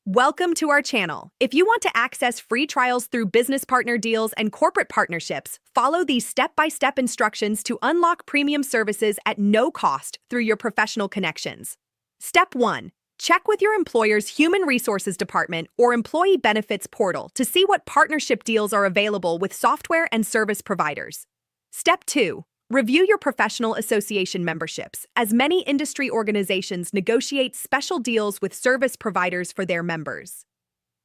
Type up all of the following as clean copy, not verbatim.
Welcome to our channel. If you want to access free trials through business partner deals and corporate partnerships, follow these step-by-step instructions to unlock premium services at no cost through your professional connections. Step 1. Check with your employer's Human Resources Department or Employee Benefits portal to see what partnership deals are available with software and service providers. Step 2. Review your professional association memberships, as many industry organizations negotiate special deals with service providers for their members.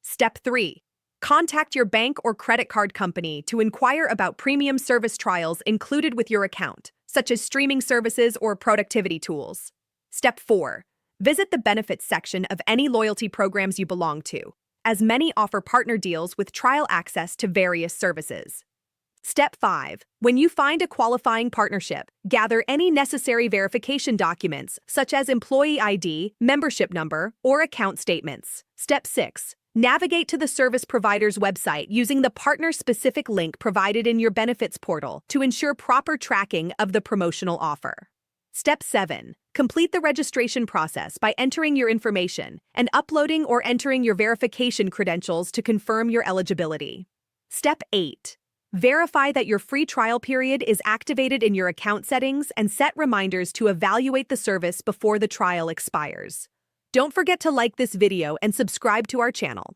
Step 3. Contact your bank or credit card company to inquire about premium service trials included with your account, such as streaming services or productivity tools. Step 4. Visit the benefits section of any loyalty programs you belong to, as many offer partner deals with trial access to various services. Step 5. When you find a qualifying partnership, gather any necessary verification documents, such as employee ID, membership number, or account statements. Step 6. Navigate to the service provider's website using the partner-specific link provided in your benefits portal to ensure proper tracking of the promotional offer. Step 7. Complete the registration process by entering your information and uploading or entering your verification credentials to confirm your eligibility. Step 8. Verify that your free trial period is activated in your account settings and set reminders to evaluate the service before the trial expires. Don't forget to like this video and subscribe to our channel.